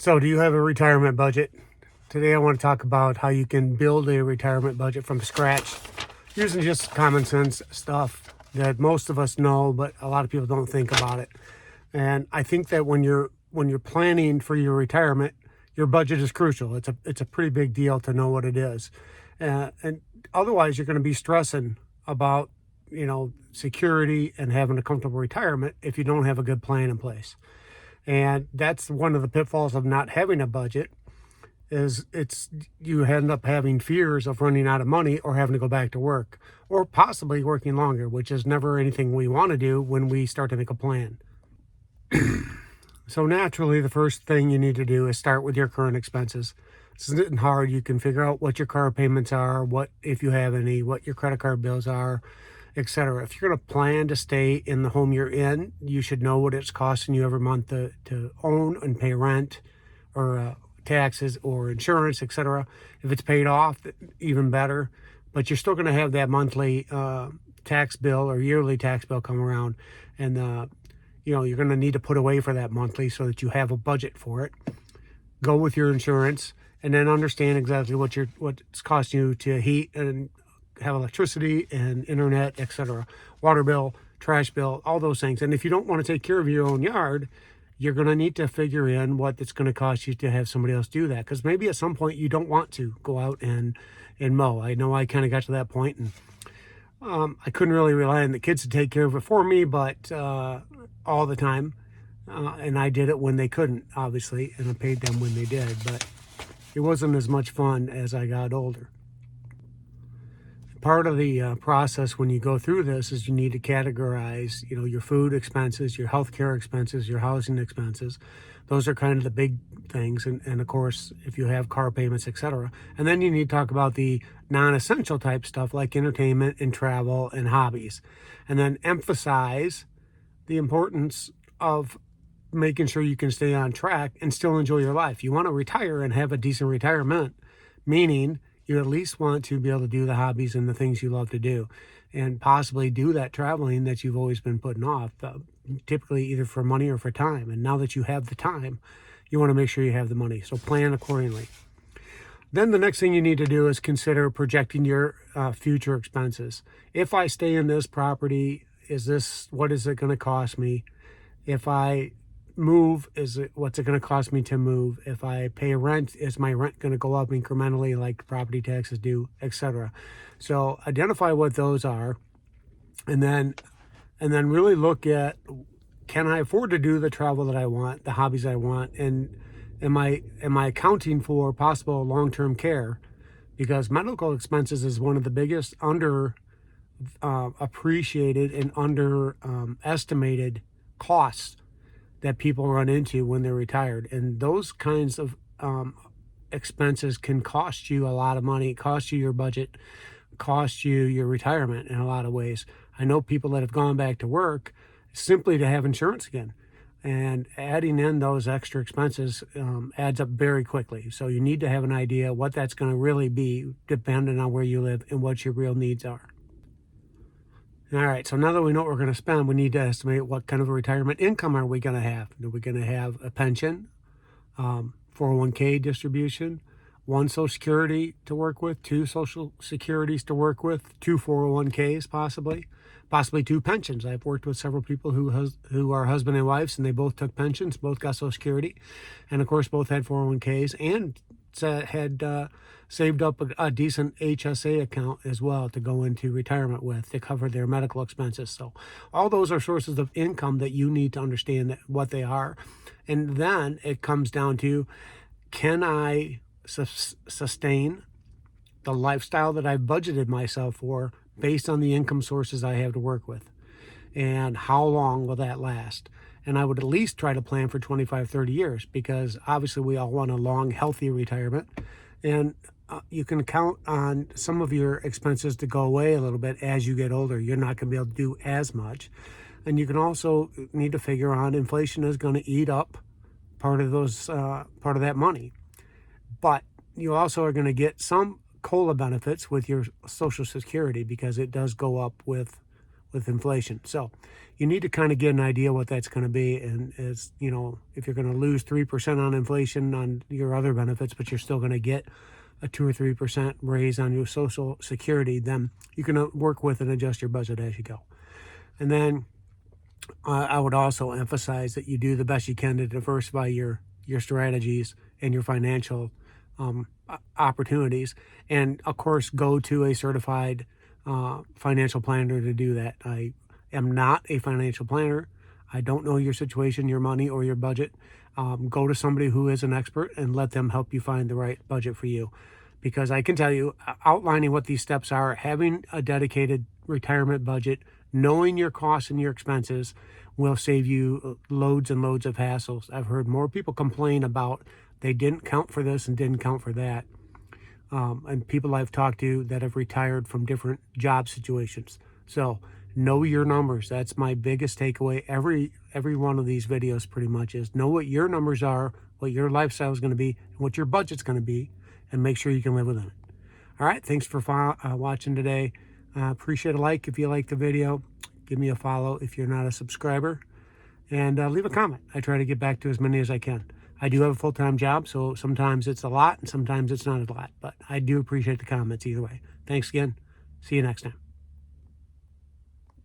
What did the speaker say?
So, do you have a retirement budget? Today, I want to talk about how you can build a retirement budget from scratch using just common sense stuff that most of us know, but a lot of people don't think about it. And I think that when you're planning for your retirement, your budget is crucial. It's a pretty big deal to know what it is, and otherwise, you're going to be stressing about security and having a comfortable retirement if you don't have a good plan in place. And that's one of the pitfalls of not having a budget is you end up having fears of running out of money or having to go back to work or possibly working longer, which is never anything we want to do when we start to make a plan. So naturally, the first thing you need to do is start with your current expenses. This isn't hard. You can figure out what your car payments are, what, if you have any, what your credit card bills are, etc. If you're going to plan to stay in the home you're in, you should know what it's costing you every month to own and pay rent or taxes or insurance, etc. If it's paid off, even better. But you're still going to have that monthly tax bill or yearly tax bill come around, and you're going to need to put away for that monthly so that you have a budget for it. Go with your insurance, and then understand exactly what's costing you to heat and have electricity and internet, etc., water bill, trash bill, all those things. And if you don't want to take care of your own yard, you're going to need to figure in what it's going to cost you to have somebody else do that, because maybe at some point you don't want to go out and mow. I know I kind of got to that point, and I couldn't really rely on the kids to take care of it for me, but all the time, and I did it when they couldn't, obviously, and I paid them when they did, but it wasn't as much fun as I got older. Part of the process when you go through this is you need to categorize, your food expenses, your healthcare expenses, your housing expenses. Those are kind of the big things. And of course, if you have car payments, etc. And then you need to talk about the non-essential type stuff like entertainment and travel and hobbies. And then emphasize the importance of making sure you can stay on track and still enjoy your life. You want to retire and have a decent retirement, meaning you at least want to be able to do the hobbies and the things you love to do, and possibly do that traveling that you've always been putting off, typically either for money or for time. And now that you have the time, you want to make sure you have the money. So plan accordingly. Then the next thing you need to do is consider projecting your future expenses. If I stay in this property, what is it going to cost me? If I move, what's it going to cost me to move? If I pay rent, is my rent going to go up incrementally like property taxes do, etc.? So identify what those are, and then really look at, can I afford to do the travel that I want, the hobbies I want, and am I accounting for possible long-term care? Because medical expenses is one of the biggest appreciated and underestimated costs that people run into when they're retired. And those kinds of expenses can cost you a lot of money, cost you your budget, cost you your retirement in a lot of ways. I know people that have gone back to work simply to have insurance again. And adding in those extra expenses adds up very quickly. So you need to have an idea what that's going to really be, depending on where you live and what your real needs are. All right, so now that we know what we're going to spend, we need to estimate what kind of a retirement income are we going to have. Are we going to have a pension, 401k distribution, one Social Security to work with, two Social Securities to work with, two 401ks possibly two pensions. I've worked with several people who are husband and wives, and they both took pensions, both got Social Security, and of course both had 401ks and had saved up a decent HSA account as well to go into retirement with to cover their medical expenses. So all those are sources of income that you need to understand what they are. And then it comes down to, can I sustain the lifestyle that I've budgeted myself for based on the income sources I have to work with? And how long will that last? And I would at least try to plan for 25, 30 years, because obviously we all want a long, healthy retirement. And you can count on some of your expenses to go away a little bit as you get older. You're not going to be able to do as much. And you can also need to figure on inflation is going to eat up part of that money. But you also are going to get some COLA benefits with your Social Security, because it does go up with with inflation. So you need to kind of get an idea what that's going to be. And as you know, if you're going to lose 3% on inflation on your other benefits, but you're still going to get a 2 or 3% raise on your Social Security, then you can work with and adjust your budget as you go. And then I would also emphasize that you do the best you can to diversify your strategies and your financial opportunities, and of course go to a certified financial planner to do that. I am not a financial planner. I don't know your situation, your money, or your budget. Go to somebody who is an expert and let them help you find the right budget for you. Because I can tell you, outlining what these steps are, having a dedicated retirement budget, knowing your costs and your expenses will save you loads and loads of hassles. I've heard more people complain about they didn't count for this and didn't count for that. And people I've talked to that have retired from different job situations. So know your numbers. That's my biggest takeaway. Every one of these videos pretty much is know what your numbers are, what your lifestyle is going to be, and what your budget's going to be, and make sure you can live within it. All right, thanks for watching today. Appreciate a like if you like the video. Give me a follow if you're not a subscriber, and leave a comment. I try to get back to as many as I can. I do have a full-time job, so sometimes it's a lot and sometimes it's not a lot, but I do appreciate the comments either way. Thanks again. See you next time.